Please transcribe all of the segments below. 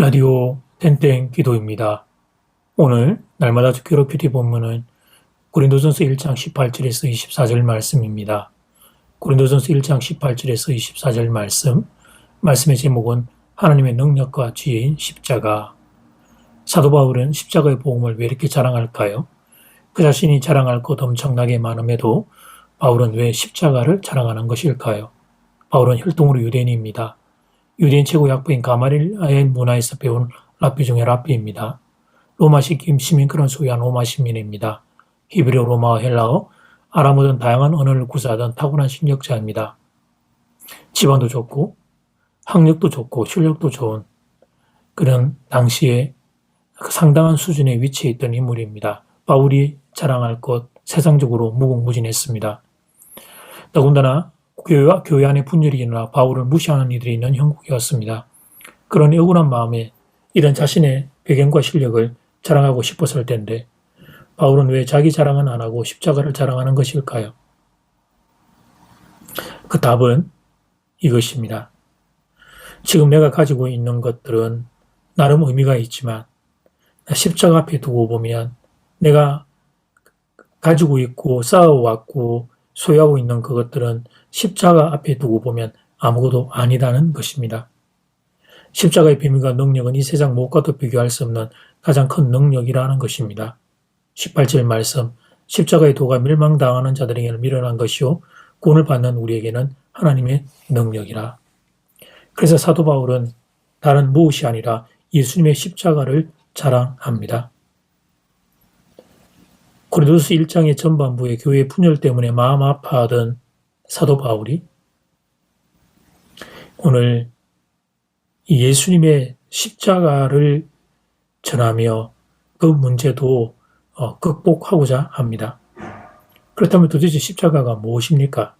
라디오 땡땡 기도입니다. 오늘 날마다 괴로 큐티 본문은 고린도전서 1장 18절에서 24절 말씀입니다. 고린도전서 1장 18절에서 24절 말씀의 제목은 하나님의 능력과 지혜인 십자가. 사도 바울은 십자가의 복음을 왜 이렇게 자랑할까요? 그 자신이 자랑할 것 엄청나게 많음에도 바울은 왜 십자가를 자랑하는 것일까요? 바울은 혈통으로 유대인입니다. 유대인 최고 약부인 가마릴의 문화에서 배운 랍비 중에 랍비입니다. 로마식 시민권을 소유한 로마 시민입니다. 히브리어, 로마어, 헬라어, 아람어 등 다양한 언어를 구사하던 타고난 실력자입니다. 집안도 좋고 학력도 좋고 실력도 좋은 그런 당시에 상당한 수준의 위치에 있던 인물입니다. 바울이 자랑할 것 세상적으로 무궁무진했습니다. 더군다나 교회 안에 분열이 일어나 바울을 무시하는 이들이 있는 형국이었습니다. 그런 억울한 마음에 이런 자신의 배경과 실력을 자랑하고 싶었을 텐데 바울은 왜 자기 자랑은 안 하고 십자가를 자랑하는 것일까요? 그 답은 이것입니다. 지금 내가 가지고 있는 것들은 나름 의미가 있지만 십자가 앞에 두고 보면 내가 가지고 있고 쌓아왔고 소유하고 있는 그것들은 십자가 앞에 두고 보면 아무것도 아니다는 것입니다. 십자가의 비밀과 능력은 이 세상 무엇과도 비교할 수 없는 가장 큰 능력이라는 것입니다. 18절 말씀, 십자가의 도가 멸망당하는 자들에게는 미련한 것이요 구원을 받는 우리에게는 하나님의 능력이라. 그래서 사도 바울은 다른 무엇이 아니라 예수님의 십자가를 자랑합니다. 고린도서 1장의 전반부에 교회의 분열 때문에 마음 아파하던 사도 바울이 오늘 예수님의 십자가를 전하며 그 문제도 극복하고자 합니다. 그렇다면 도대체 십자가가 무엇입니까?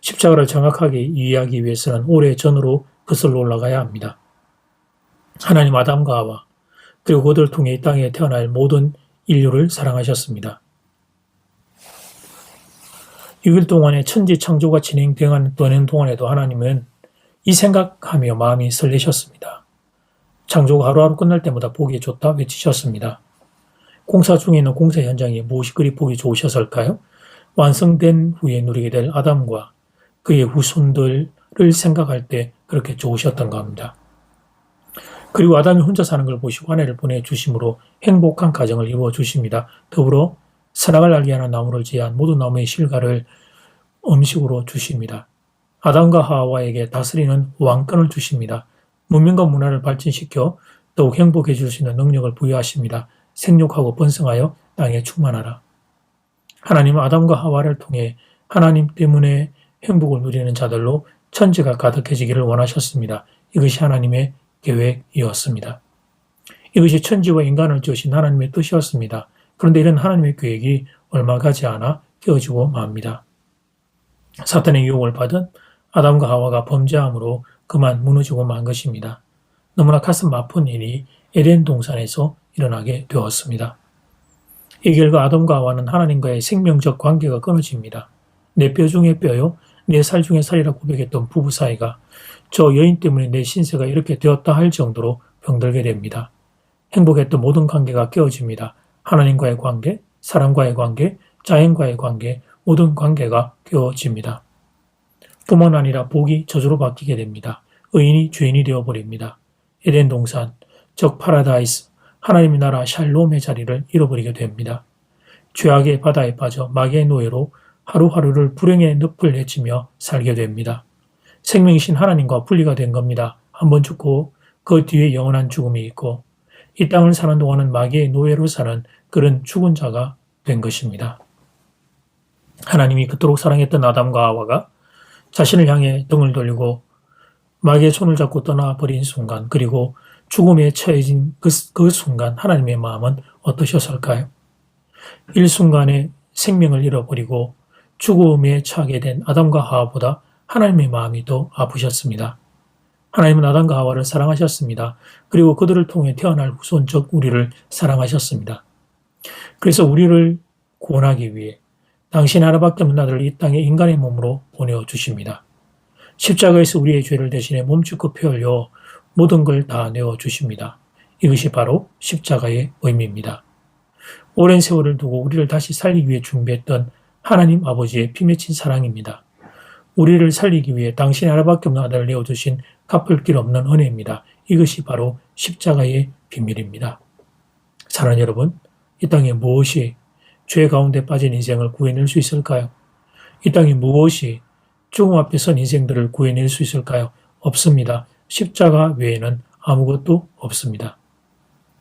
십자가를 정확하게 이해하기 위해서는 오래전으로 거슬러 올라가야 합니다. 하나님 아담과 하와 그리고 그들을 통해 이 땅에 태어날 모든 인류를 사랑하셨습니다. 6일 동안의 천지 창조가 진행되는 동안에도 하나님은 이 생각하며 마음이 설레셨습니다. 창조가 하루하루 끝날 때마다 보기 좋다 외치셨습니다. 공사 중에 있는 공사 현장이 무엇이 그리 보기 좋으셨을까요? 완성된 후에 누리게 될 아담과 그의 후손들을 생각할 때 그렇게 좋으셨던가 합니다. 그리고 아담이 혼자 사는 걸 보시고 아내를 보내주심으로 행복한 가정을 이루어주십니다. 더불어 선악을 알게 하는 나무를 제한 모든 나무의 실과를 음식으로 주십니다. 아담과 하와에게 다스리는 왕권을 주십니다. 문명과 문화를 발전시켜 더욱 행복해 줄 수 있는 능력을 부여하십니다. 생육하고 번성하여 땅에 충만하라. 하나님은 아담과 하와를 통해 하나님 때문에 행복을 누리는 자들로 천지가 가득해지기를 원하셨습니다. 이것이 하나님의 계획이었습니다. 이것이 천지와 인간을 지으신 하나님의 뜻이었습니다. 그런데 이런 하나님의 계획이 얼마 가지 않아 깨어지고 맙니다. 사탄의 유혹을 받은 아담과 하와가 범죄함으로 그만 무너지고 만 것입니다. 너무나 가슴 아픈 일이 에덴 동산에서 일어나게 되었습니다. 이 결과 아담과 하와는 하나님과의 생명적 관계가 끊어집니다. 내 뼈 중에 뼈요, 내 살 중에 살이라 고백했던 부부 사이가 저 여인 때문에 내 신세가 이렇게 되었다 할 정도로 병들게 됩니다. 행복했던 모든 관계가 깨어집니다. 하나님과의 관계, 사람과의 관계, 자연과의 관계, 모든 관계가 깨어집니다. 뿐만 아니라 복이 저주로 바뀌게 됩니다. 의인이 죄인이 되어버립니다. 에덴 동산, 즉 파라다이스, 하나님의 나라 샬롬의 자리를 잃어버리게 됩니다. 죄악의 바다에 빠져 마귀의 노예로 하루하루를 불행의 늪을 헤치며 살게 됩니다. 생명이신 하나님과 분리가 된 겁니다. 한번 죽고 그 뒤에 영원한 죽음이 있고 이 땅을 사는 동안은 마귀의 노예로 사는 그런 죽은 자가 된 것입니다. 하나님이 그토록 사랑했던 아담과 하와가 자신을 향해 등을 돌리고 마귀의 손을 잡고 떠나버린 순간 그리고 죽음에 처해진 그 순간 하나님의 마음은 어떠셨을까요? 일순간에 생명을 잃어버리고 죽음에 처하게 된 아담과 하와보다 하나님의 마음이 더 아프셨습니다. 하나님은 아담과 하와를 사랑하셨습니다. 그리고 그들을 통해 태어날 후손 즉 우리를 사랑하셨습니다. 그래서 우리를 구원하기 위해 당신 하나밖에 없는 아들을 이 땅에 인간의 몸으로 보내주십니다. 십자가에서 우리의 죄를 대신해 몸짓고 피 흘려 모든 걸 다 내어주십니다. 이것이 바로 십자가의 의미입니다. 오랜 세월을 두고 우리를 다시 살리기 위해 준비했던 하나님 아버지의 피맺힌 사랑입니다. 우리를 살리기 위해 당신의 하나밖에 없는 아들을 내어주신 갚을 길 없는 은혜입니다. 이것이 바로 십자가의 비밀입니다. 사랑하는 여러분, 이 땅에 무엇이 죄 가운데 빠진 인생을 구해낼 수 있을까요? 이 땅에 무엇이 죽음 앞에 선 인생들을 구해낼 수 있을까요? 없습니다. 십자가 외에는 아무것도 없습니다.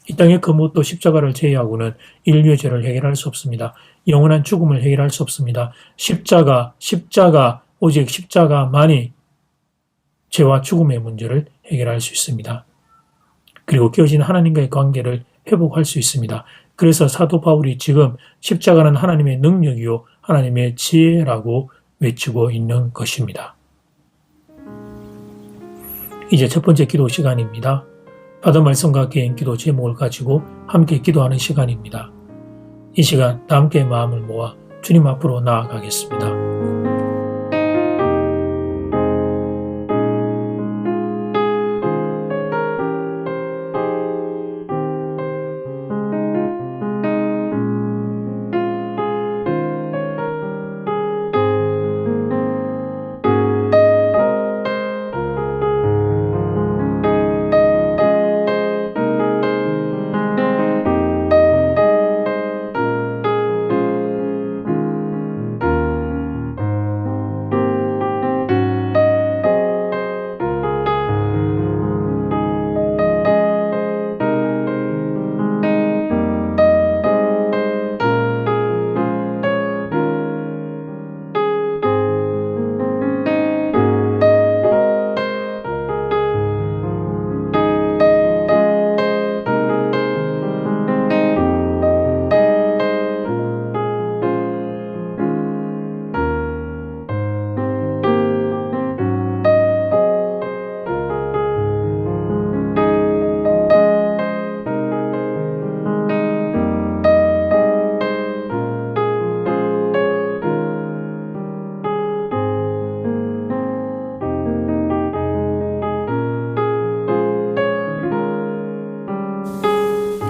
이 땅의 그 무엇도 십자가를 제외하고는 인류의 죄를 해결할 수 없습니다. 영원한 죽음을 해결할 수 없습니다. 십자가, 오직 십자가만이 죄와 죽음의 문제를 해결할 수 있습니다. 그리고 깨어진 하나님과의 관계를 회복할 수 있습니다. 그래서 사도 바울이 지금 십자가는 하나님의 능력이요 하나님의 지혜라고 외치고 있는 것입니다. 이제 첫 번째 기도 시간입니다. 받은 말씀과 개인 기도 제목을 가지고 함께 기도하는 시간입니다. 이 시간 다 함께 마음을 모아 주님 앞으로 나아가겠습니다.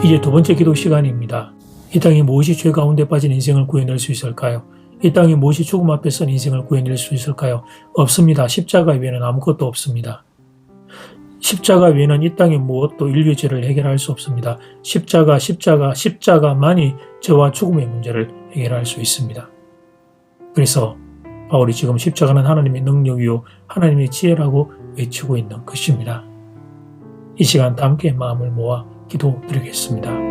이제 두 번째 기도 시간입니다. 이 땅에 무엇이 죄 가운데 빠진 인생을 구해낼 수 있을까요? 이 땅에 무엇이 죽음 앞에 선 인생을 구해낼 수 있을까요? 없습니다. 십자가 외에는 아무것도 없습니다. 십자가 외에는 이 땅에 무엇도 인류의 죄를 해결할 수 없습니다. 십자가만이 죄와 죽음의 문제를 해결할 수 있습니다. 그래서 바울이 지금 십자가는 하나님의 능력이요 하나님의 지혜라고 외치고 있는 것입니다. 이 시간 다 함께 마음을 모아 기도드리겠습니다.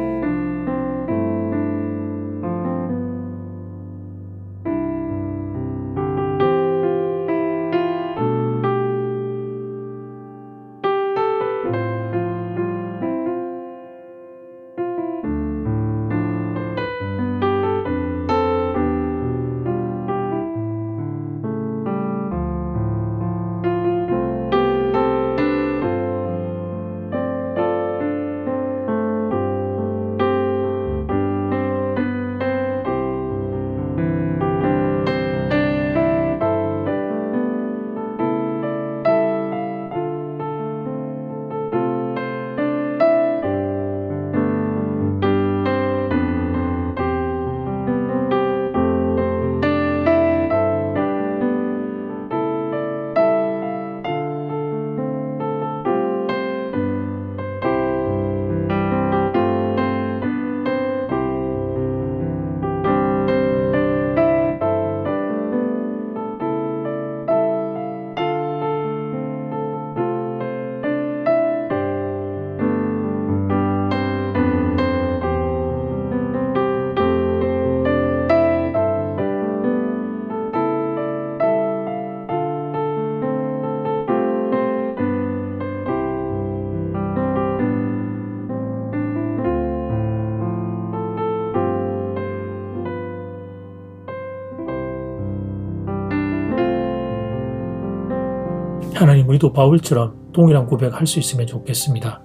하나님, 우리도 바울처럼 동일한 고백할 수 있으면 좋겠습니다.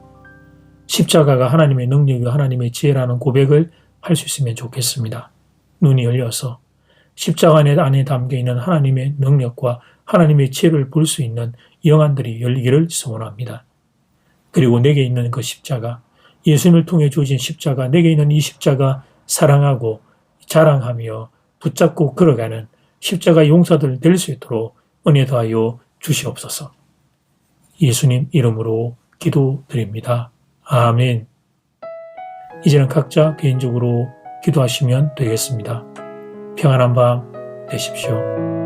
십자가가 하나님의 능력이고 하나님의 지혜라는 고백을 할 수 있으면 좋겠습니다. 눈이 열려서 십자가 안에 담겨있는 하나님의 능력과 하나님의 지혜를 볼 수 있는 영안들이 열리기를 소원합니다. 그리고 내게 있는 그 십자가, 예수님을 통해 주어진 십자가, 내게 있는 이 십자가 사랑하고 자랑하며 붙잡고 걸어가는 십자가 용사들 될 수 있도록 은혜 더하여 주시옵소서. 예수님 이름으로 기도드립니다. 아멘. 이제는 각자 개인적으로 기도하시면 되겠습니다. 평안한 밤 되십시오.